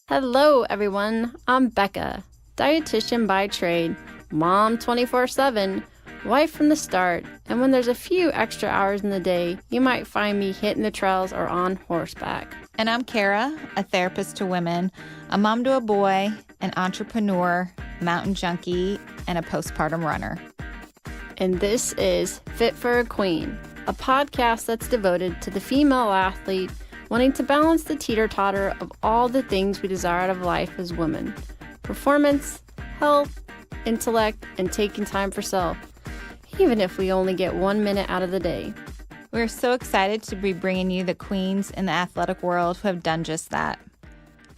Hello, everyone. I'm Becca, dietitian by trade, mom 24/7, wife from the start, and when there's a few extra hours in the day, you might find me hitting the trails or on horseback. And I'm Kara, a therapist to women, a mom to a boy, an entrepreneur, mountain junkie, and a postpartum runner. And this is Fit for a Queen, a podcast that's devoted to the female athlete wanting to balance the teeter-totter of all the things we desire out of life as women: performance, health, intellect, and taking time for self, even if we only get 1 minute out of the day. We're so excited to be bringing you the queens in the athletic world who have done just that.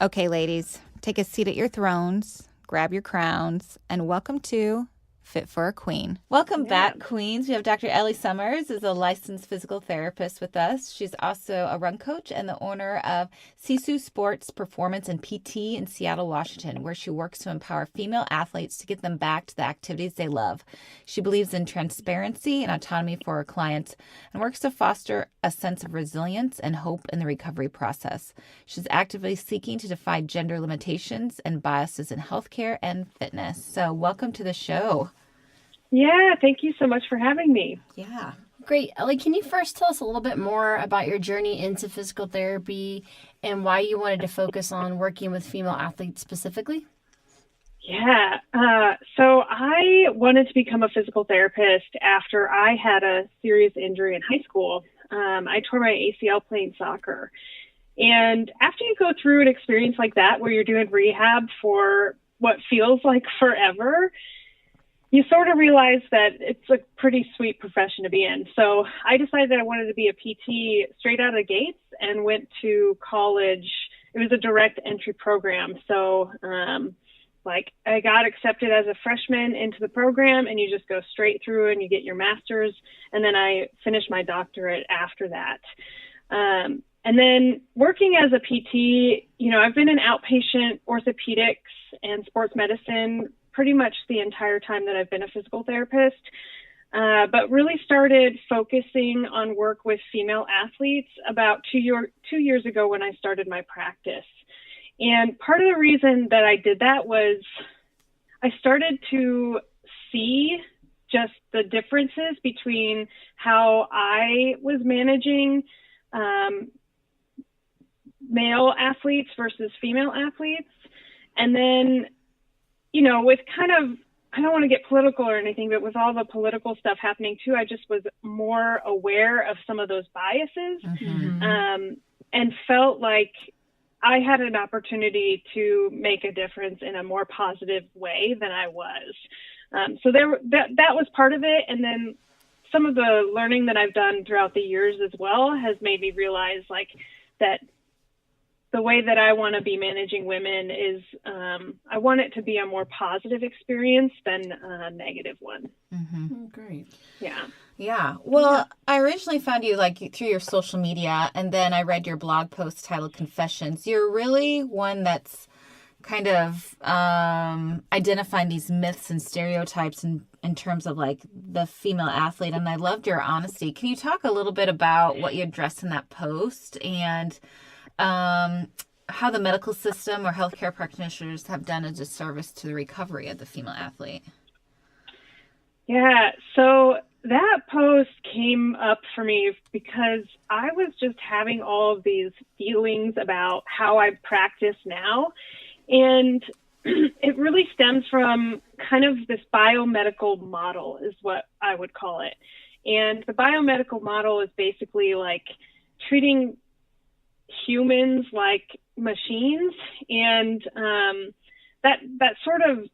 Okay, ladies, take a seat at your thrones, grab your crowns, and welcome to Fit for a Queen. Welcome back, queens. We have Dr. Ellie Summers is a licensed physical therapist with us. She's also a run coach and the owner of Sisu Sports Performance and PT in Seattle, Washington, where she works to empower female athletes to get them back to the activities they love. She believes in transparency and autonomy for her clients and works to foster a sense of resilience and hope in the recovery process. She's actively seeking to defy gender limitations and biases in healthcare and fitness. So welcome to the show. Yeah, thank you so much for having me. Yeah. Great. Ellie, can you first tell us a little bit more about your journey into physical therapy and why you wanted to focus on working with female athletes specifically? Yeah, so I wanted to become a physical therapist after I had a serious injury in high school. I tore my ACL playing soccer. And after you go through an experience like that, where you're doing rehab for what feels like forever, you sort of realize that it's a pretty sweet profession to be in. So I decided that I wanted to be a PT straight out of the gates and went to college. It was a direct entry program. So I got accepted as a freshman into the program, and you just go straight through and you get your master's. And then I finished my doctorate after that. And then working as a PT, I've been in outpatient orthopedics and sports medicine pretty much the entire time that I've been a physical therapist, but really started focusing on work with female athletes about 2 years ago when I started my practice. And part of the reason that I did that was I started to see just the differences between how I was managing male athletes versus female athletes. And then with kind of, I don't want to get political or anything, but with all the political stuff happening too, I just was more aware of some of those biases, and felt like I had an opportunity to make a difference in a more positive way than I was. So that was part of it. And then some of the learning that I've done throughout the years as well has made me realize that the way that I want to be managing women is I want it to be a more positive experience than a negative one. Mm-hmm. Oh, great. Yeah. Yeah. Well, I originally found you through your social media, and then I read your blog post titled Confessions. You're really one that's kind of identifying these myths and stereotypes in terms of the female athlete. And I loved your honesty. Can you talk a little bit about what you addressed in that post and how the medical system or healthcare practitioners have done a disservice to the recovery of the female athlete? Yeah, so that post came up for me because I was just having all of these feelings about how I practice now. And it really stems from kind of this biomedical model is what I would call it. And the biomedical model is basically treating humans like machines, and that sort of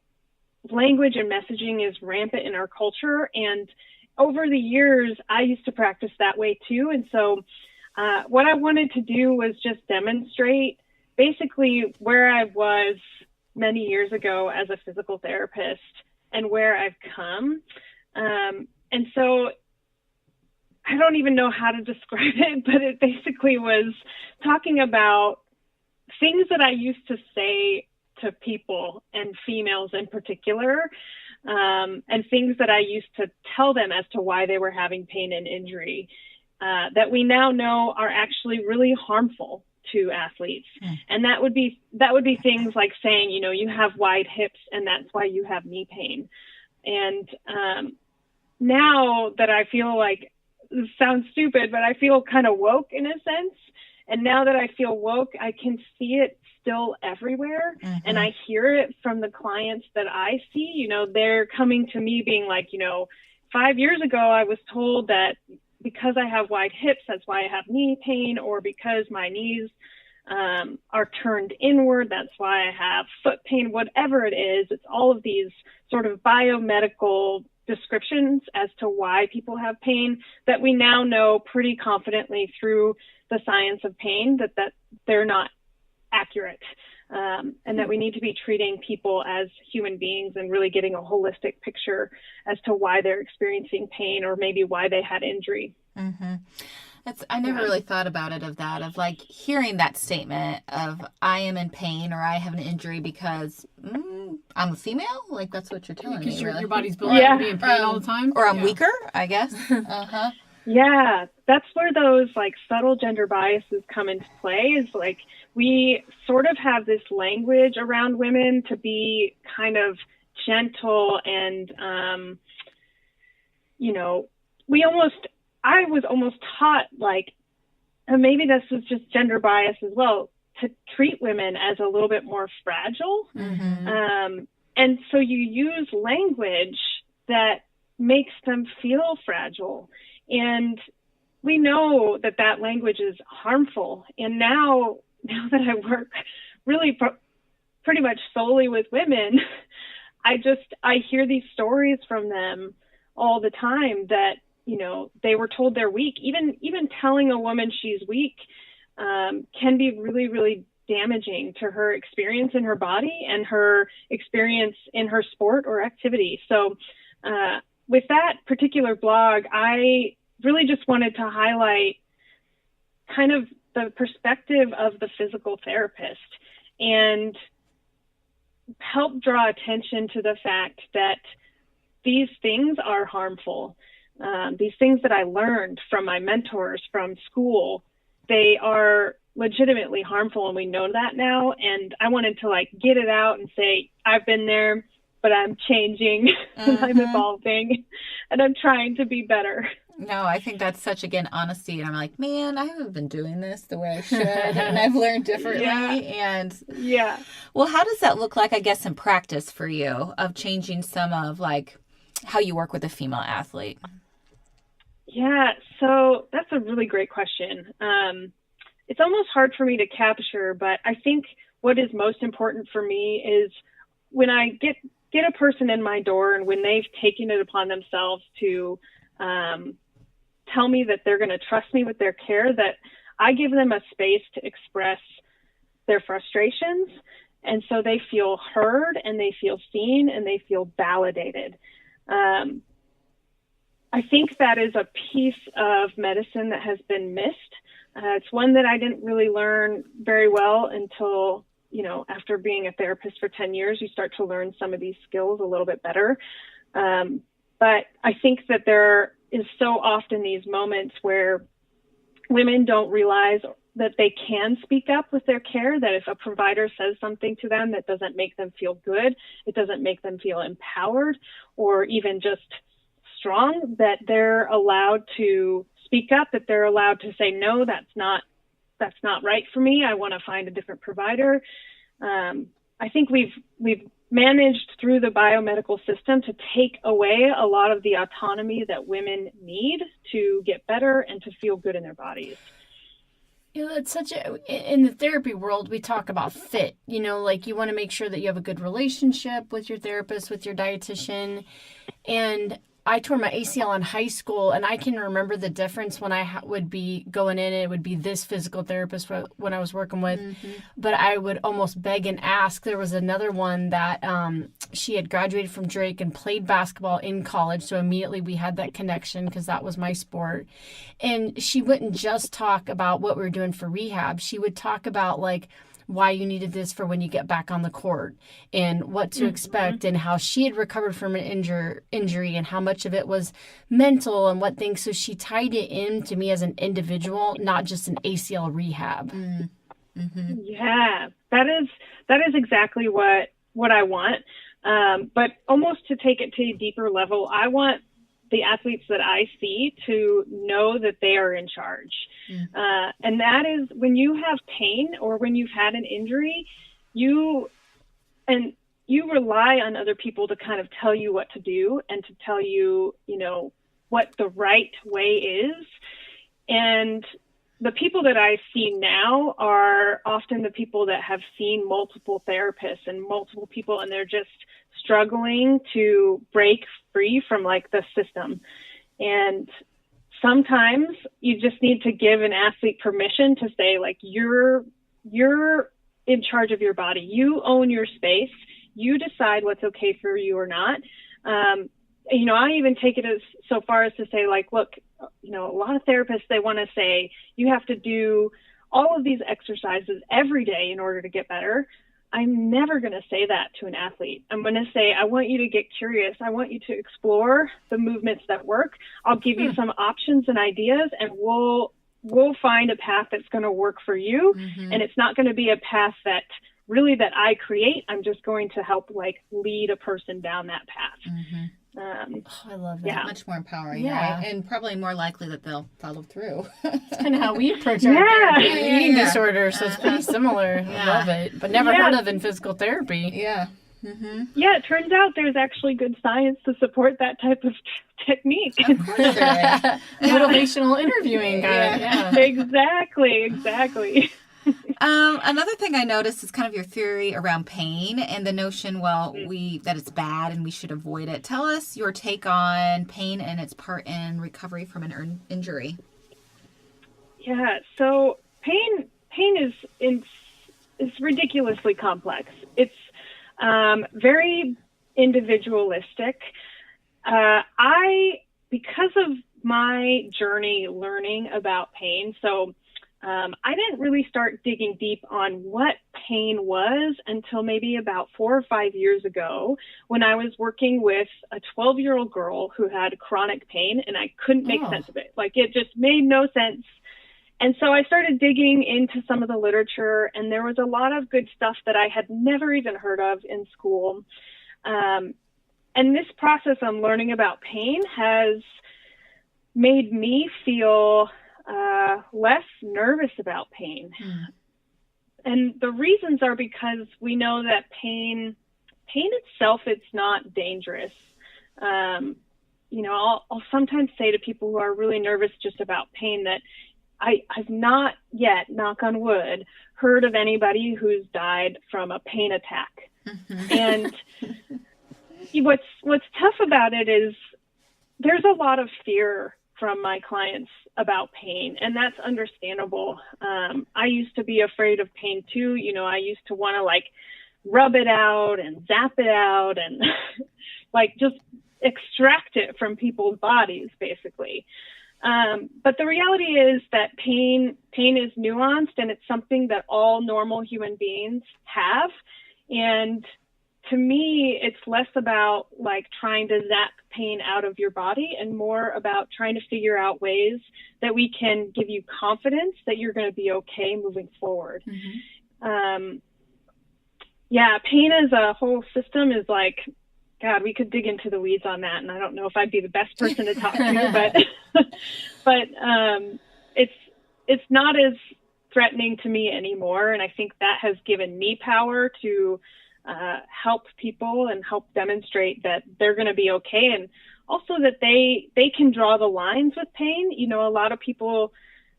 language and messaging is rampant in our culture. And over the years, I used to practice that way too. And so what I wanted to do was just demonstrate basically where I was many years ago as a physical therapist and where I've come. And so I don't even know how to describe it, but it basically was talking about things that I used to say to people, and females in particular, and things that I used to tell them as to why they were having pain and injury, that we now know are actually really harmful to athletes. And that would be things like saying, you know, you have wide hips and that's why you have knee pain. And now that I feel like, this sounds stupid, but I feel kind of woke in a sense. And now that I feel woke, I can see it still everywhere. And I hear it from the clients that I see. You know, they're coming to me being like, you know, 5 years ago, I was told that because I have wide hips, that's why I have knee pain, or because my knees are turned inward, that's why I have foot pain, whatever it is. It's all of these sort of biomedical descriptions as to why people have pain that we now know pretty confidently through the science of pain that they're not accurate, and that we need to be treating people as human beings and really getting a holistic picture as to why they're experiencing pain or maybe why they had injury. I never really thought about it of like hearing that statement of I am in pain or I have an injury because I'm a female. Like that's what you're telling me. Because really. your body's built to be in pain all the time. Or I'm weaker, I guess. Yeah, that's where those like subtle gender biases come into play. Is like we sort of have this language around women to be kind of gentle and, you know, I was almost taught like, and maybe this was just gender bias as well, to treat women as a little bit more fragile. And so you use language that makes them feel fragile. And we know that that language is harmful. And now that I work really pretty much solely with women, I hear these stories from them all the time that, you know, they were told they're weak. Even telling a woman she's weak can be really, really damaging to her experience in her body and her experience in her sport or activity. So with that particular blog, I really just wanted to highlight kind of the perspective of the physical therapist and help draw attention to the fact that these things are harmful. These things that I learned from my mentors from school, they are legitimately harmful, and we know that now. And I wanted to like get it out and say, I've been there, but I'm changing and I'm evolving and I'm trying to be better. No, I think that's such, again, honesty. And I'm like, man, I haven't been doing this the way I should. And I've learned differently. And well, how does that look like, I guess, in practice for you of changing some of like how you work with a female athlete? Yeah, so that's a really great question. It's almost hard for me to capture, but I think what is most important for me is when I get a person in my door and when they've taken it upon themselves to tell me that they're going to trust me with their care, that I give them a space to express their frustrations. And so they feel heard and they feel seen and they feel validated. I think that is a piece of medicine that has been missed. It's one that I didn't really learn very well until, you know, after being a therapist for 10 years, you start to learn some of these skills a little bit better. But I think that there is so often these moments where women don't realize that they can speak up with their care, that if a provider says something to them that doesn't make them feel good, it doesn't make them feel empowered or even just strong, that they're allowed to speak up, that they're allowed to say, no, that's not right for me. I want to find a different provider. I think we've managed through the biomedical system to take away a lot of the autonomy that women need to get better and to feel good in their bodies. You know, it's in the therapy world, we talk about fit, you know, like you want to make sure that you have a good relationship with your therapist, with your dietitian. And I tore my ACL in high school, and I can remember the difference when I would be going in. It would be this physical therapist when I was working with, but I would almost beg and ask. There was another one that she had graduated from Drake and played basketball in college, so immediately we had that connection because that was my sport. And she wouldn't just talk about what we were doing for rehab. She would talk about like why you needed this for when you get back on the court and what to expect and how she had recovered from an injury and how much of it was mental and what things. So she tied it in to me as an individual, not just an ACL rehab. Yeah, that is exactly what I want. But almost to take it to a deeper level, I want the athletes that I see to know that they are in charge. And that is when you have pain or when you've had an injury, you rely on other people to kind of tell you what to do and to tell you, what the right way is. And the people that I see now are often the people that have seen multiple therapists and multiple people, and they're just struggling to break free from like the system. And sometimes you just need to give an athlete permission to say, like, you're in charge of your body. You own your space. You decide what's okay for you or not. I even take it as so far as to say, like, look, a lot of therapists, they want to say you have to do all of these exercises every day in order to get better. I'm never going to say that to an athlete. I'm going to say, I want you to get curious. I want you to explore the movements that work. I'll give you some options and ideas, and we'll find a path that's going to work for you. And it's not going to be a path that I create. I'm just going to help lead a person down that path. I love that. Yeah. Much more empowering, Yeah. right? And probably more likely that they'll follow through. It's kind of how we approach our therapy. Eating disorder, so it's pretty similar. I love it, but never heard of in physical therapy. Yeah. Yeah, it turns out there's actually good science to support that type of technique. Of course there is. Motivational interviewing guy. Yeah. Exactly. Another thing I noticed is kind of your theory around pain and the notion, that it's bad and we should avoid it. Tell us your take on pain and its part in recovery from an injury. Yeah, so pain is ridiculously complex. It's very individualistic. Because of my journey learning about pain, so I didn't really start digging deep on what pain was until maybe about 4 or 5 years ago when I was working with a 12-year-old girl who had chronic pain, and I couldn't make sense of it. It just made no sense. And so I started digging into some of the literature, and there was a lot of good stuff that I had never even heard of in school. And this process on learning about pain has made me feel less nervous about pain. And the reasons are because we know that pain itself, it's not dangerous. I'll sometimes say to people who are really nervous just about pain that I've not yet, knock on wood, heard of anybody who's died from a pain attack. And what's tough about it is there's a lot of fear from my clients about pain, and that's understandable. I used to be afraid of pain too. I used to want to rub it out and zap it out and just extract it from people's bodies, basically. But the reality is that pain is nuanced, and it's something that all normal human beings have. And to me, it's less about trying to zap pain out of your body and more about trying to figure out ways that we can give you confidence that you're going to be okay moving forward. Pain as a whole system is God, we could dig into the weeds on that, and I don't know if I'd be the best person to talk to, but it's not as threatening to me anymore, and I think that has given me power to help people and help demonstrate that they're going to be okay, and also that they can draw the lines with pain. A lot of people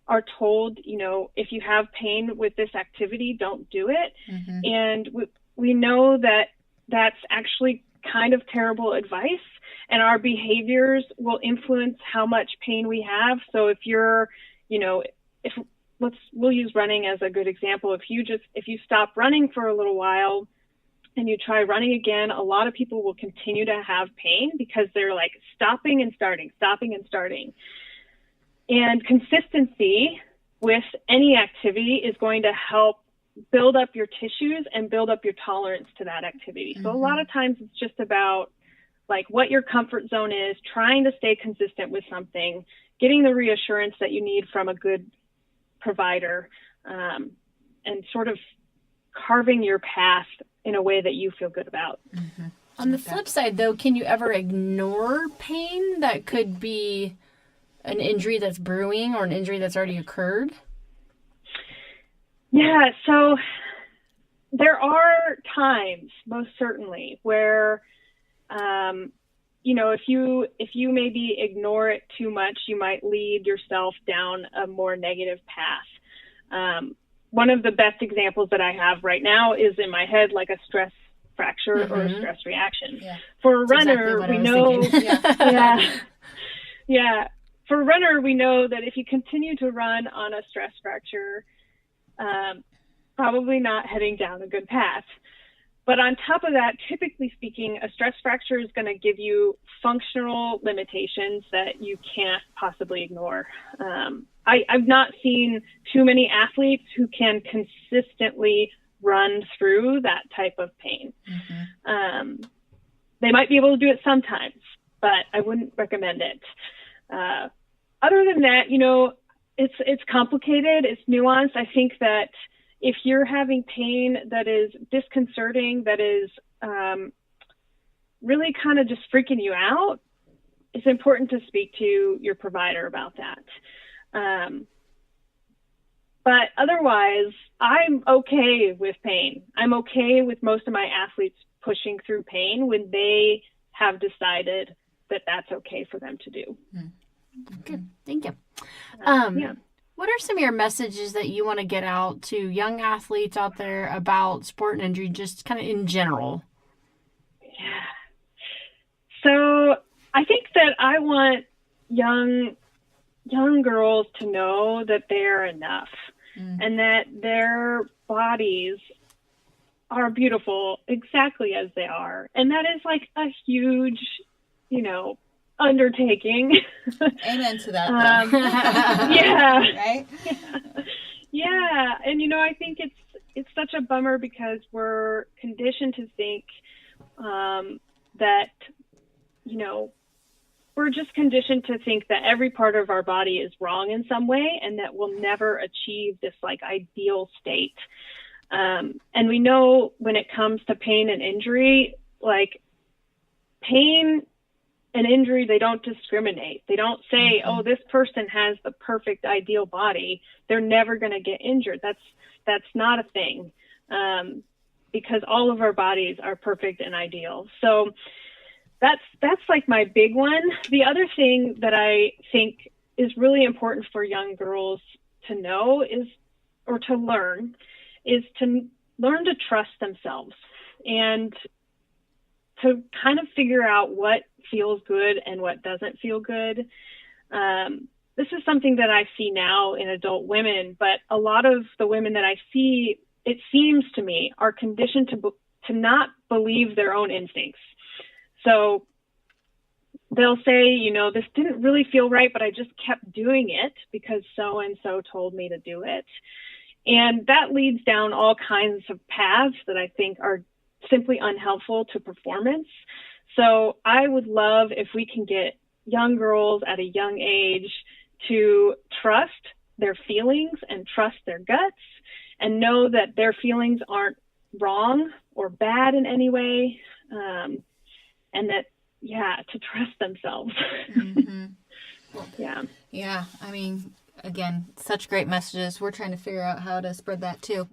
are told, if you have pain with this activity, don't do it. And we know that that's actually kind of terrible advice, and our behaviors will influence how much pain we have. So if you're, we'll use running as a good example. If you stop running for a little while and you try running again, a lot of people will continue to have pain because they're stopping and starting. And consistency with any activity is going to help build up your tissues and build up your tolerance to that activity. So a lot of times it's just about what your comfort zone is, trying to stay consistent with something, getting the reassurance that you need from a good provider. and sort of carving your path in a way that you feel good about. Mm-hmm. On the flip side, though, can you ever ignore pain that could be an injury that's brewing or an injury that's already occurred? Yeah, so there are times, most certainly, where, if you maybe ignore it too much, you might lead yourself down a more negative path. One of the best examples that I have right now is in my head, like a stress fracture or a stress reaction. Yeah. For a That's runner, exactly we what I was know, thinking. yeah. For a runner, we know that if you continue to run on a stress fracture, probably not heading down a good path. But on top of that, typically speaking, a stress fracture is going to give you functional limitations that you can't possibly ignore. I've not seen too many athletes who can consistently run through that type of pain. Mm-hmm. They might be able to do it sometimes, but I wouldn't recommend it. Other than that, it's complicated. It's nuanced. I think that if you're having pain that is disconcerting, that is really kind of just freaking you out, it's important to speak to your provider about that. But otherwise, I'm okay with pain. I'm okay with most of my athletes pushing through pain when they have decided that that's okay for them to do. Good. Thank you. Yeah. What are some of your messages that you want to get out to young athletes out there about sport and injury, just kind of in general? Yeah. So I think that I want young girls to know that they're enough and that their bodies are beautiful exactly as they are. And that is like a huge, undertaking. Amen to that. Yeah. Right? Yeah. And, I think it's such a bummer because we're conditioned to think that, we're just conditioned to think that every part of our body is wrong in some way and that we'll never achieve this like ideal state. And we know when it comes to pain and injury, like pain and injury, they don't discriminate. They don't say, oh, this person has the perfect ideal body, they're never going to get injured. That's not a thing, because all of our bodies are perfect and ideal. So that's like my big one. The other thing that I think is really important for young girls to know or to learn to trust themselves and to kind of figure out what feels good and what doesn't feel good. This is something that I see now in adult women, but a lot of the women that I see, it seems to me, are conditioned to not believe their own instincts. So they'll say, this didn't really feel right, but I just kept doing it because so-and-so told me to do it. And that leads down all kinds of paths that I think are simply unhelpful to performance. So I would love if we can get young girls at a young age to trust their feelings and trust their guts and know that their feelings aren't wrong or bad in any way. And that, to trust themselves. Mm-hmm. Yeah. Yeah. I mean, again, such great messages. We're trying to figure out how to spread that too.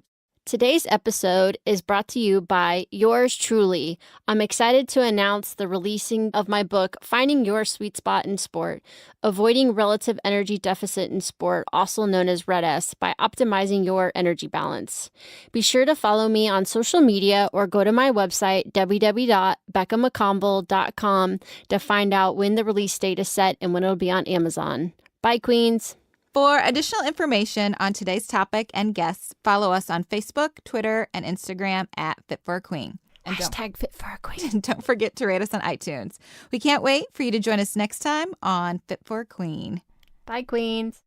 Today's episode is brought to you by yours truly. I'm excited to announce the releasing of my book, Finding Your Sweet Spot in Sport, Avoiding Relative Energy Deficit in Sport, also known as Red S, by optimizing your energy balance. Be sure to follow me on social media or go to my website, www.beccamccombel.com, to find out when the release date is set and when it'll be on Amazon. Bye, Queens. For additional information on today's topic and guests, follow us on Facebook, Twitter, and Instagram at Fit for a Queen. And Hashtag Fit for a Queen. don't forget to rate us on iTunes. We can't wait for you to join us next time on Fit for a Queen. Bye, Queens.